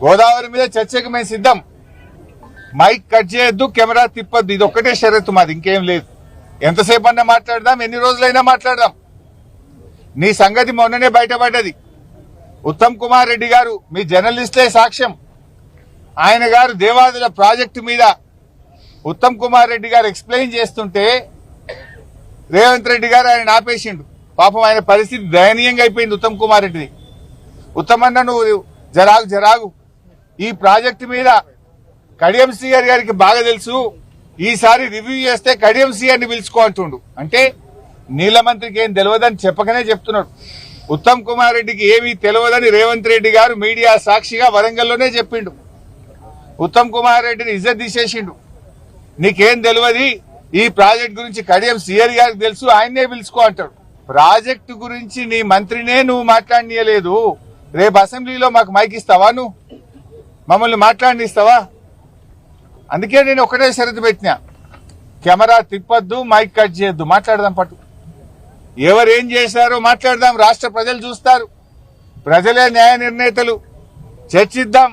గోదావరి మీద చర్చకు మేము సిద్ధం. మైక్ కట్ చేయొద్దు, కెమెరా తిప్పొద్దు, ఇది ఒక్కటే షరతు మాది, ఇంకేం లేదు. ఎంతసేపు అన్నా మాట్లాడదాం, ఎన్ని రోజులైనా మాట్లాడదాం. నీ సంగతి మొన్ననే బయటపడ్డది. ఉత్తమ్ కుమార్ రెడ్డి గారు మీ జర్నలిస్టే సాక్ష్యం. ఆయన గారు దేవాదుల ప్రాజెక్టు మీద ఉత్తమ్ కుమార్ రెడ్డి గారు ఎక్స్ప్లెయిన్ చేస్తుంటే రేవంత్ రెడ్డి గారు ఆయన ఆపేసిండు. పాపం ఆయన పరిస్థితి దయనీయంగా అయిపోయింది ఉత్తమ్ కుమార్ రెడ్డిది. ఉత్తమన్న నువ్వు జరాగు, ఈ ప్రాజెక్టు మీద కడియం శ్రీహరి గారికి బాగా తెలుసు, ఈసారి రివ్యూ చేస్తే కడియం శ్రీహరిని పిలుచుకో అంటుండు. అంటే నీళ్ల మంత్రికి ఏం తెలియదని చెప్పకనే చెప్తున్నాడు. ఉత్తమ్ కుమార్ రెడ్డికి ఏమీ తెలియదని రేవంత్ రెడ్డి గారు మీడియా సాక్షిగా వరంగల్లోనే చెప్పిండు. ఉత్తమ్ కుమార్ రెడ్డిని ఇజ్జత్ తీసేసిండు. నీకేం తెలియదు, ఈ ప్రాజెక్ట్ గురించి కడియం శ్రీహరి గారికి తెలుసు, ఆయన్నే పిలుచుకో అంటాడు. ప్రాజెక్టు గురించి నీ మంత్రినే నువ్వు మాట్లాడనీయలేదు. రేపు అసెంబ్లీలో మాకు మైక్ ఇస్తావా? నువ్వు మమ్మల్ని మాట్లాడనిస్తావా? అందుకే నేను ఒకటే షరతు పెట్టినా, కెమెరా తిప్పొద్దు, మైక్ కట్ చేయొద్దు, మాట్లాడదాం. పట్టు ఎవరేం చేశారో మాట్లాడదాం. రాష్ట్ర ప్రజలు చూస్తారు, ప్రజలే న్యాయ నిర్ణేతలు. చర్చిద్దాం.